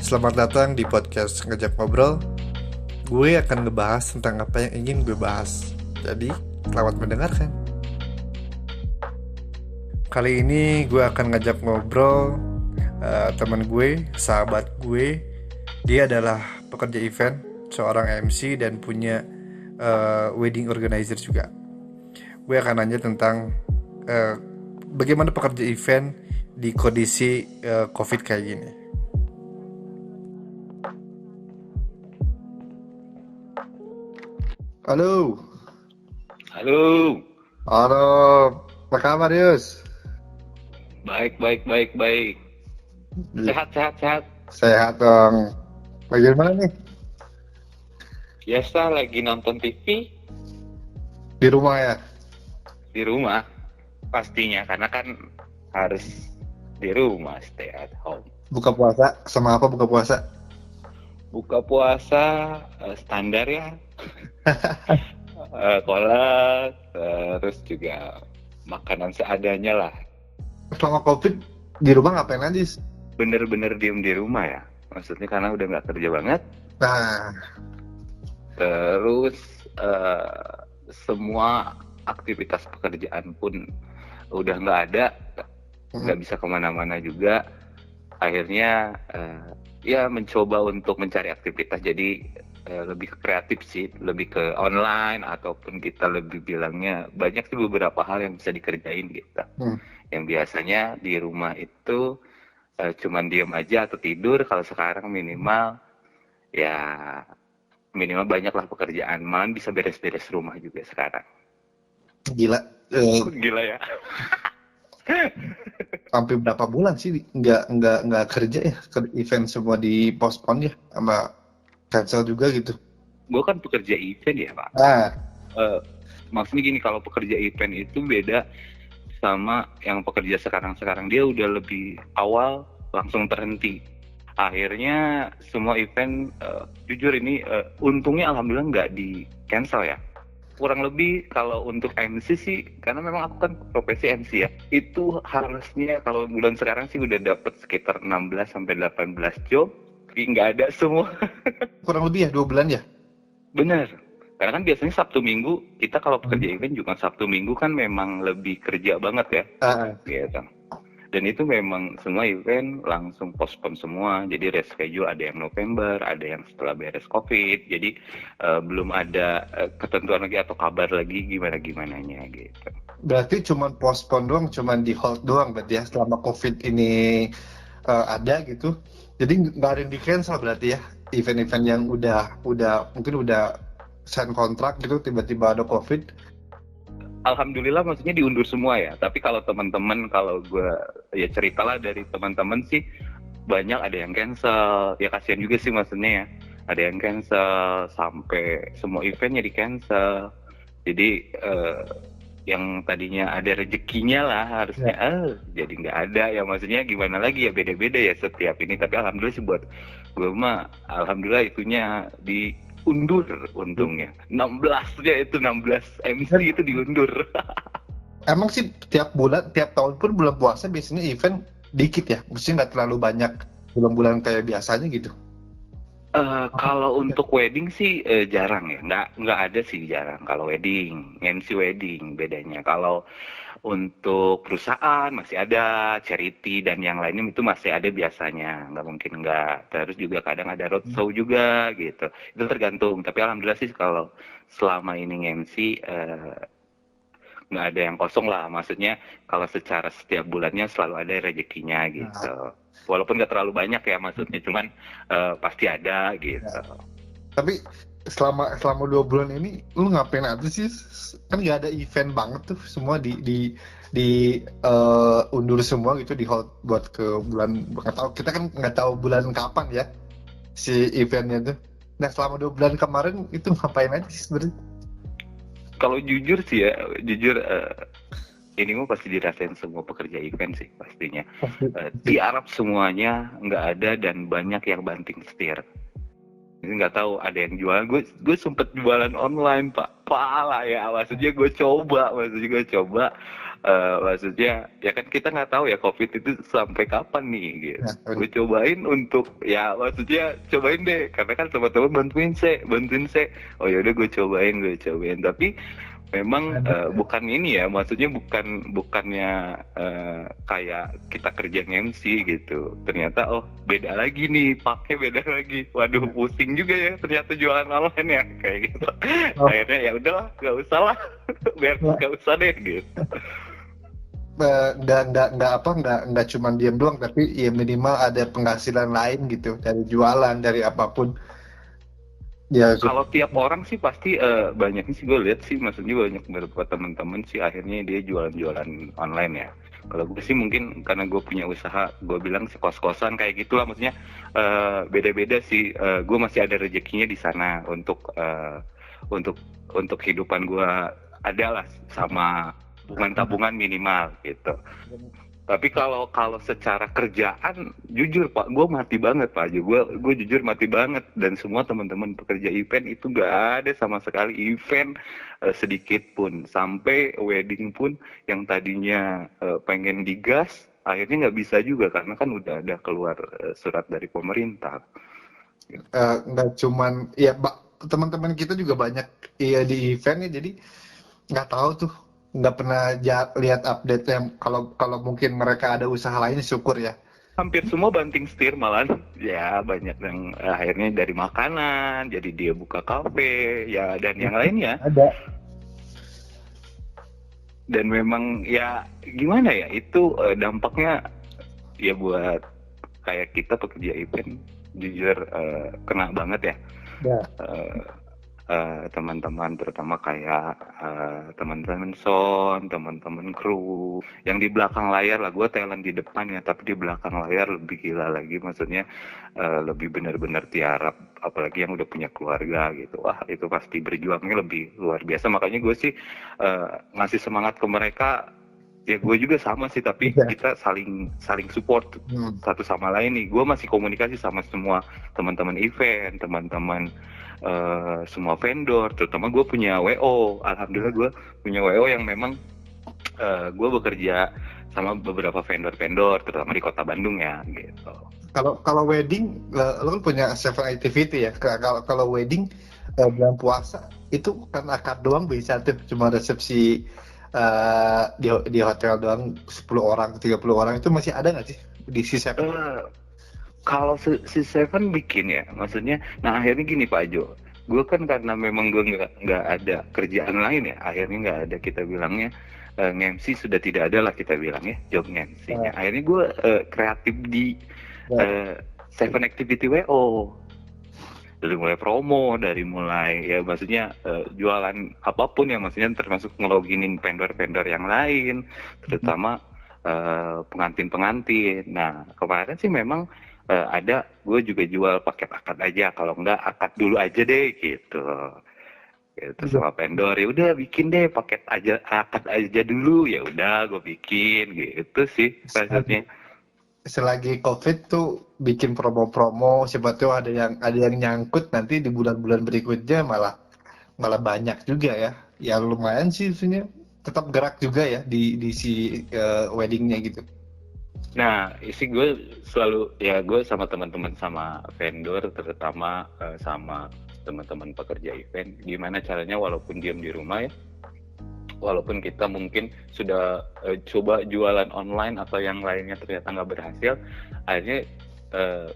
Selamat datang di podcast Ngajak Ngobrol. Gue akan ngebahas tentang apa yang ingin gue bahas. Jadi, selamat mendengarkan. Kali ini gue akan ngajak ngobrol teman gue, sahabat gue. Dia adalah pekerja event, seorang MC dan punya wedding organizer juga. Gue akan nanya tentang bagaimana pekerja event di kondisi COVID kayak gini. Halo. Halo. Halo, apa kabar Yus? Baik. Sehat. Sehat dong. Bagaimana nih? Biasa lagi nonton TV Di rumah ya? di rumah pastinya karena kan harus di rumah, stay at home. Buka puasa? Sama apa buka puasa? Buka puasa standar ya. Kolak, terus juga makanan seadanya lah. Selama COVID di rumah ngapain aja? Bener-bener diem di rumah ya. Maksudnya karena udah nggak kerja banget. Nah, Terus semua aktivitas pekerjaan pun udah nggak ada, nggak bisa kemana-mana juga. Akhirnya ya mencoba untuk mencari aktivitas, jadi lebih kreatif sih, lebih ke online ataupun kita lebih bilangnya banyak sih beberapa hal yang bisa dikerjain gitu. Yang biasanya di rumah itu cuman diem aja atau tidur, kalau sekarang minimal banyaklah pekerjaan, malah bisa beres-beres rumah juga sekarang. gila. Gila ya. Sampai berapa bulan sih nggak kerja ya? Event semua di postpone ya, sama cancel juga gitu. Gue kan pekerja event ya Pak. Maksudnya gini, kalau pekerja event itu beda sama yang pekerja sekarang. Dia udah lebih awal langsung terhenti. Akhirnya semua event, jujur ini untungnya alhamdulillah nggak di cancel ya. Kurang lebih kalau untuk MC sih, karena memang aku kan profesi MC ya, itu harusnya kalau bulan sekarang sih udah dapet sekitar 16 sampai 18 job, tapi nggak ada semua. Kurang lebih ya 2 bulan ya? Bener, karena kan biasanya Sabtu Minggu, kita kalau pekerja event juga Sabtu Minggu kan memang lebih kerja banget ya. Gitu. Dan itu memang semua event langsung postpone semua, jadi reschedule, ada yang November, ada yang setelah beres COVID, jadi belum ada ketentuan lagi atau kabar lagi gimana-gimananya gitu. Berarti cuma postpone doang, cuma di hold doang berarti ya selama COVID ini ada gitu. Jadi nggak ada yang di cancel berarti ya, event-event yang udah mungkin udah sign kontrak gitu tiba-tiba ada COVID. Alhamdulillah maksudnya diundur semua ya. Tapi kalau teman-teman, kalau gue ya ceritalah dari teman-teman sih, banyak ada yang cancel. Ya kasihan juga sih maksudnya ya. Ada yang cancel sampai semua eventnya di cancel. Jadi yang tadinya ada rezekinya lah harusnya jadi nggak ada ya. Maksudnya gimana lagi ya, beda-beda ya setiap ini. Tapi alhamdulillah sih buat gue mah alhamdulillah itunya diundur untungnya. 16-nya itu 16 MC itu diundur. Emang sih tiap tahun pun bulan puasa biasanya event dikit ya, mesti nggak terlalu banyak bulan-bulan kayak biasanya gitu. Kalau untuk wedding sih jarang ya, nggak ada sih, jarang. Kalau wedding, MC wedding bedanya. Kalau untuk perusahaan masih ada, charity dan yang lainnya itu masih ada biasanya, nggak mungkin nggak. Terus juga kadang ada roadshow juga gitu, itu tergantung. Tapi alhamdulillah sih kalau selama ini MC nggak ada yang kosong lah, maksudnya kalau secara setiap bulannya selalu ada rezekinya gitu. Walaupun nggak terlalu banyak ya maksudnya, cuman pasti ada gitu. Tapi selama 2 bulan ini lu ngapain aja sih? Kan nggak ada event banget tuh, semua di undur semua gitu, di hold buat ke bulan, nggak tahu, kita kan nggak tahu bulan kapan ya si eventnya tuh. Nah selama 2 bulan kemarin itu ngapain aja sih sebenarnya? Kalau jujur sih ya, ini mah pasti dirasain semua pekerja event sih pastinya. Di Arab semuanya nggak ada dan banyak yang banting setir. Ini nggak tahu ada yang jualan. Gue sempet jualan online Pak. Pala ya, maksudnya gue coba Maksudnya ya kan kita nggak tahu ya COVID itu sampai kapan nih gitu. Nah, Gue cobain untuk ya maksudnya cobain deh karena kan teman-teman bantuin saya. Oh ya udah gue cobain. Tapi memang bukan ini ya, maksudnya bukannya kayak kita kerja MC gitu. Ternyata oh beda lagi nih, paknya beda lagi. Waduh pusing juga ya ternyata jualan online ya kayak gitu. Akhirnya ya udahlah, nggak usah lah, biar nggak usah deh gitu. nggak cuma diam doang, tapi ya minimal ada penghasilan lain gitu dari jualan, dari apapun ya. Kalau tiap orang sih pasti banyaknya sih gue lihat sih, maksudnya banyak beberapa teman-teman sih akhirnya dia jualan-jualan online ya. Kalau gue sih mungkin karena gue punya usaha, gue bilang kos-kosan kayak gitulah, maksudnya beda-beda sih. Gue masih ada rezekinya di sana untuk kehidupan gue adalah sama tabungan minimal gitu. Tapi kalau secara kerjaan, jujur Pak, gue mati banget Pak Ajo. Gue jujur mati banget, dan semua teman-teman pekerja event itu gak ada sama sekali event sedikit pun. Sampai wedding pun yang tadinya pengen digas, akhirnya nggak bisa juga karena kan udah ada keluar surat dari pemerintah. Nggak cuman ya, teman-teman kita juga banyak ya di event ya, jadi nggak tahu tuh, nggak pernah lihat update yang kalau mungkin mereka ada usaha lain, syukur ya. Hampir semua banting setir malahan, ya banyak yang akhirnya dari makanan jadi dia buka kafe ya, dan yang lainnya Ada. Dan memang ya gimana ya, itu dampaknya ya buat kayak kita pekerja event jujur kena banget ya. Ya. Teman-teman terutama kayak teman-teman sound, teman-teman kru yang di belakang layar lah. Gue talent di depan ya, tapi di belakang layar lebih gila lagi, maksudnya lebih benar-benar tiarap, apalagi yang udah punya keluarga gitu. Wah itu pasti berjuangnya lebih luar biasa. Makanya gue sih ngasih semangat ke mereka. Ya gue juga sama sih, tapi kita saling support satu sama lain nih. Gue masih komunikasi sama semua teman-teman event, teman-teman semua vendor, terutama gue punya WO. Alhamdulillah gue punya WO yang memang gue bekerja sama beberapa vendor-vendor, terutama di kota Bandung ya gitu. Kalau wedding, lo kan punya seven activity ya. Kalau wedding bulan puasa itu kan akad doang bisa tuh, cuma resepsi di hotel doang 10 orang, 30 orang, itu masih ada nggak sih di C7? Kalau si Seven bikin ya, maksudnya, nah akhirnya gini Pak Jo, gue kan karena memang gue nggak ada kerjaan lain ya, akhirnya nggak ada, kita bilangnya nge-MC sudah tidak ada lah kita bilang ya, job nge-MC-nya. Akhirnya gue kreatif di Seven Activity WO, dari mulai promo, dari mulai ya maksudnya jualan apapun ya, maksudnya termasuk ngeloginin vendor-vendor yang lain, terutama pengantin-pengantin. Nah kemarin sih memang ada, gue juga jual paket akad aja, kalau enggak akad dulu aja deh gitu sama vendor. Ya udah bikin deh paket aja, akad aja dulu, ya udah gue bikin gitu sih maksudnya. Selagi COVID tuh bikin promo-promo, siapa tahu ada yang nyangkut nanti di bulan-bulan berikutnya, malah banyak juga ya. Ya lumayan sih sebenarnya, tetap gerak juga ya di si weddingnya gitu. Nah, isi gue selalu ya, gue sama teman-teman, sama vendor, terutama sama teman-teman pekerja event, gimana caranya walaupun diam di rumah ya, walaupun kita mungkin sudah coba jualan online atau yang lainnya ternyata nggak berhasil, akhirnya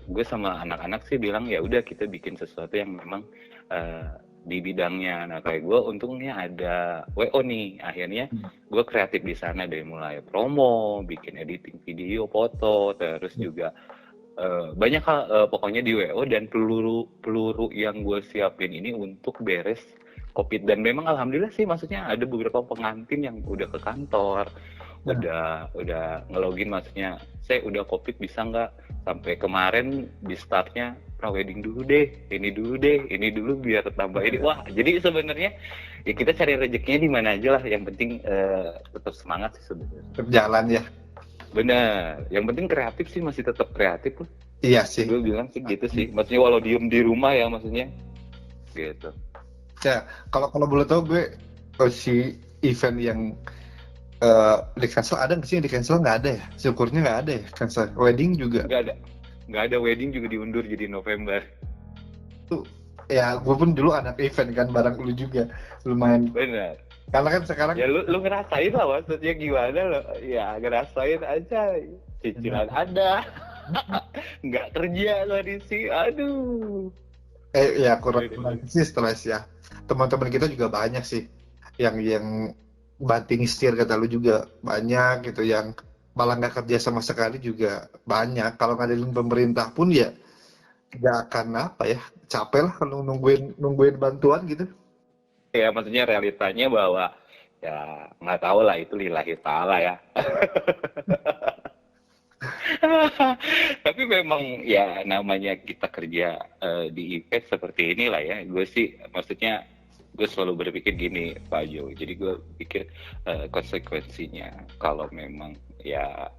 gue sama anak-anak sih bilang ya udah kita bikin sesuatu yang memang di bidangnya. Nah kayak gue untungnya ada WO nih, akhirnya gue kreatif di sana, dari mulai promo, bikin editing video, foto, terus juga banyak hal pokoknya di WO. Dan peluru yang gue siapin ini untuk beres COVID. Dan memang alhamdulillah sih, maksudnya ada beberapa pengantin yang udah ke kantor, udah ngelogin, maksudnya saya udah COVID bisa nggak, sampai kemarin di startnya wedding dulu deh, ini dulu biar tambah ini. Wah jadi sebenarnya ya kita cari rezekinya di mana aja lah, yang penting tetap semangat sih sebenarnya. Tetap jalan ya. Benar, yang penting kreatif sih, masih tetap kreatif lah. Iya sih. Gue bilang sih gitu sih, maksudnya walau diem di rumah ya, maksudnya gitu. Ya kalau boleh tahu gue si event yang Di cancel ada nggak sih? Di cancel nggak ada ya? Syukurnya nggak ada ya cancel. Wedding juga Nggak ada, nggak ada wedding juga diundur jadi November. tuh. Ya gue pun dulu anak event kan, bareng lu juga lumayan. Benar. Karena kan sekarang Ya lu ngerasain lah maksudnya gimana lo? Ya ngerasain aja. Cicilan ada. Nggak kerja tadi sih. Aduh. ya kurang sih stres ya. Teman-teman kita juga banyak sih yang banting setir kata lu juga banyak gitu, yang malah nggak kerja sama sekali juga banyak. Kalau ngandelin pemerintah pun ya nggak akan apa ya, capek lah kalau nungguin nungguin bantuan gitu. Ya maksudnya realitanya bahwa ya nggak tahu lah itu lillahi ta'ala ya. Tapi memang ya namanya kita kerja di event seperti inilah ya. Gue sih maksudnya gue selalu berpikir gini Pak Jo. Jadi gue pikir konsekuensinya kalau memang ya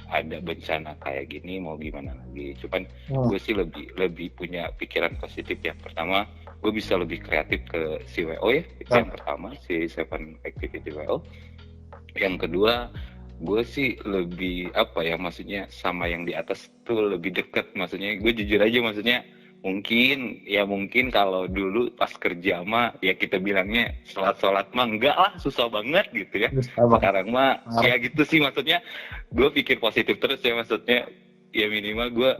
ada bencana kayak gini mau gimana lagi. Cuman gue sih lebih lebih punya pikiran positif ya. Pertama gue bisa lebih kreatif ke si WO ya. Itu yang pertama si Seven Activity WO. Yang kedua gue sih lebih apa ya maksudnya sama yang di atas tuh lebih deket, maksudnya gue jujur aja maksudnya mungkin kalau dulu pas kerja mah ya kita bilangnya sholat mah enggak lah susah banget gitu ya. Sekarang mah ya gitu sih, maksudnya gue pikir positif terus ya, maksudnya ya minimal gue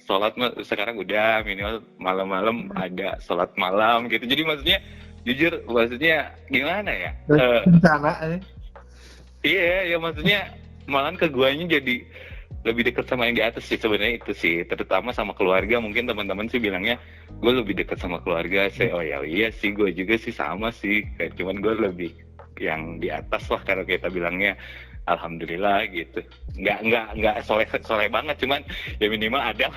sholat mah sekarang udah minimal malam-malam ada sholat malam gitu. Jadi maksudnya jujur maksudnya gimana ya, Rencana iya, ya maksudnya malahan ke guanya jadi lebih dekat sama yang di atas sih sebenarnya, itu sih terutama sama keluarga. Mungkin teman-teman sih bilangnya gue lebih dekat sama keluarga sih. Oh ya iya sih, gue juga sih sama sih, kayak cuman gue lebih yang di atas lah kalau kita bilangnya. Alhamdulillah gitu, nggak soleh banget, cuman ya minimal ada.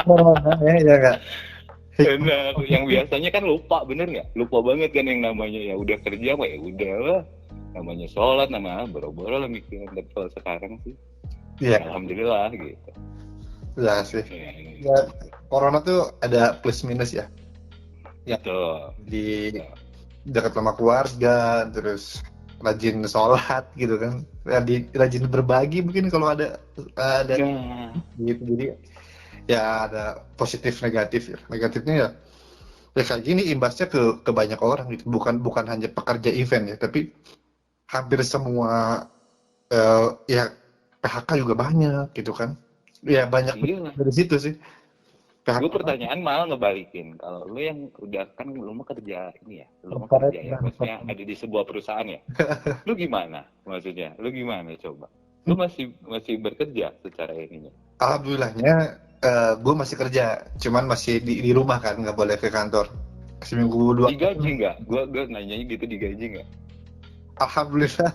corona ya nggak. Bener, yang biasanya kan lupa, bener nggak? Lupa banget kan yang namanya ya udah kerja mah ya udah lah, namanya sholat nama boro-boro lah mikirin. Tapi kalau sekarang sih Iya, alhamdulillah gitu ya sih. ya, Ya, corona tuh ada plus minus ya. Ya, betul. di dekat sama keluarga, terus rajin sholat gitu kan. Rajin berbagi mungkin kalau ada Nah, gitu. Jadi ya ada positif negatif ya. Negatifnya ya kayak gini, imbasnya ke banyak orang gitu. Bukan hanya pekerja event ya, tapi hampir semua ya PHK juga banyak gitu kan. Ya banyak iya, dari situ sih. PHK gue pertanyaan malah ngebalikin, kalau lu yang udah kan lu mah kerja ini ya, lu mah corporate kerja ya, maksudnya ada di sebuah perusahaan ya, lu gimana maksudnya, lu gimana coba, lu masih bekerja secara ininya? Alhamdulillahnya gue masih kerja, cuman masih di rumah kan, nggak boleh ke kantor. Seminggu dua. Digaji nggak? Gue nanyanya gitu, digaji nggak? Alhamdulillah,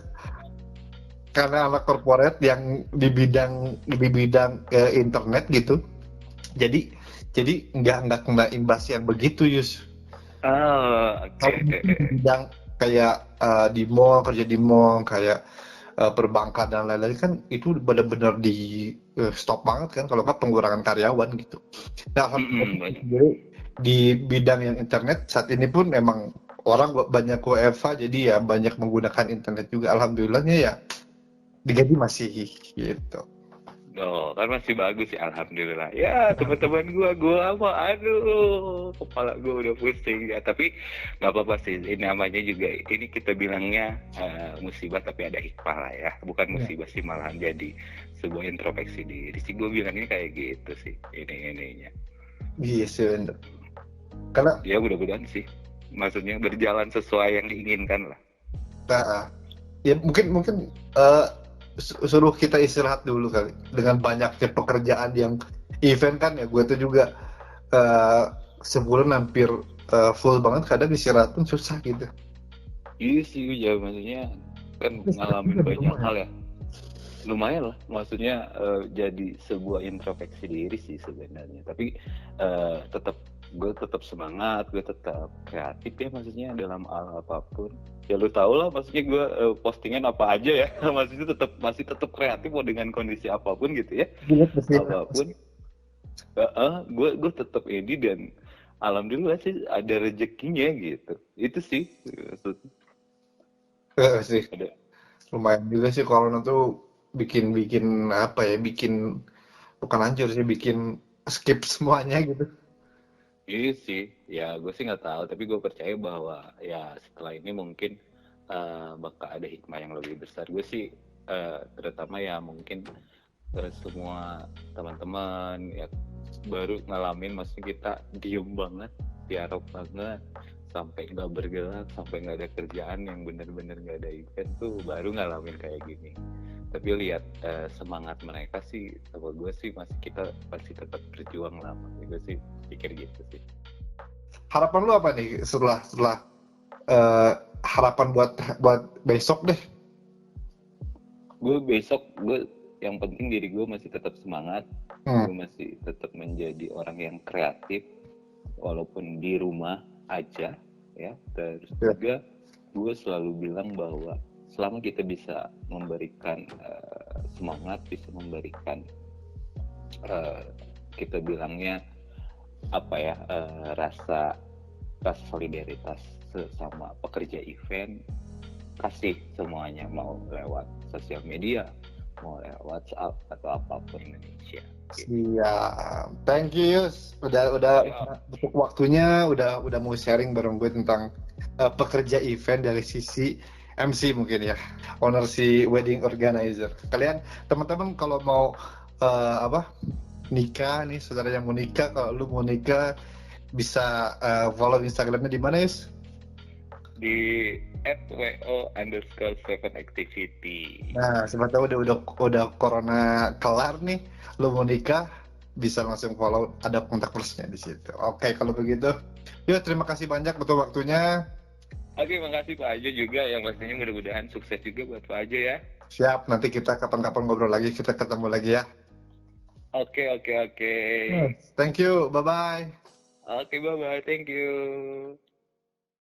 karena anak corporate yang di bidang internet gitu, jadi nggak kena imbas yang begitu Yus. Oh, oke. Kalau mungkin di bidang kayak di mall, kerja di mall kayak perbankan dan lain-lain kan itu benar-benar di stop banget kan, kalau nggak pengurangan karyawan gitu. Nah, alhamdulillah sendiri di bidang yang internet saat ini pun memang orang banyak WFH, jadi ya banyak menggunakan internet juga. Alhamdulillahnya ya digaji masih gitu. Oh, kan masih bagus sih, alhamdulillah. Ya, teman-teman gua apa, aduh, kepala gua udah pusing ya. Tapi nggak apa-apa sih. Ini namanya juga, ini kita bilangnya musibah tapi ada hikmah lah ya. Bukan musibah sih, malahan jadi sebuah introspeksi diri sih. Gue bilangnya kayak gitu sih, ininya. Iya sih bener. Karena Ya mudah-mudahan sih, maksudnya berjalan sesuai yang diinginkan lah. ya mungkin suruh kita istirahat dulu kali, dengan banyaknya pekerjaan yang event kan ya. Gue tuh juga sebulan hampir full banget, kadang istirahat pun susah gitu. Iya sih, ya maksudnya kan ngalamin banyak hal ya. Lumayan lah, maksudnya jadi sebuah introspeksi diri sih sebenarnya. Tapi gue tetap semangat, gue tetap kreatif ya, maksudnya dalam hal apapun. Ya lu tau lah, maksudnya gue postingan apa aja ya, maksudnya masih tetap kreatif mau dengan kondisi apapun gitu ya. Apapun, gue tetap ini, dan alhamdulillah sih ada rezekinya gitu. Itu sih maksudnya. Sih Ada. lumayan juga sih corona tuh bikin bikin apa ya, bikin bukan hancur sih, bikin skip semuanya gitu. Iya sih, ya gue sih nggak tahu, tapi gue percaya bahwa ya setelah ini mungkin bakal ada hikmah yang lebih besar. Gue sih terutama ya mungkin semua teman-teman ya baru ngalamin, maksudnya kita diem banget, tiarap banget, sampai nggak bergerak, sampai nggak ada kerjaan, yang bener-bener nggak ada event tuh baru ngalamin kayak gini. Tapi lihat semangat mereka sih, sama gue sih masih kita pasti tetap berjuang lah. Gue sih pikir gitu sih. Harapan lu apa nih setelah setelah eh, harapan buat buat besok deh? Gue besok, gue yang penting diri gue masih tetap semangat, Hmm, gue masih tetap menjadi orang yang kreatif walaupun di rumah aja ya. Terus ya. juga gue selalu bilang bahwa selama kita bisa memberikan semangat, bisa memberikan uh, kita bilangnya apa ya, rasa rasa solidaritas sesama pekerja event, kasih semuanya, mau lewat sosial media, mau lewat WhatsApp atau apapun Indonesia gitu. Siap. Thank you Yus. Udah Ya, untuk waktunya, udah mau sharing bareng gue tentang pekerja event dari sisi MC mungkin ya, owner si wedding organizer. Kalian teman-teman kalau mau apa nikah nih, saudara yang mau nikah, kalau lu mau nikah bisa follow Instagramnya di mana Yus? di @wo_7activity. Nah, siapa tahu udah corona kelar nih, lu mau nikah bisa langsung follow, ada kontak personnya di situ. Oke, kalau begitu, yuk terima kasih banyak untuk waktunya. Oke, makasih Pak Ajo juga, yang pastinya mudah-mudahan sukses juga buat Pak Ajo ya. Siap, nanti kita kapan-kapan ngobrol lagi, kita ketemu lagi ya. Oke, oke, oke. Thank you, bye bye. Oke, bye-bye, thank you.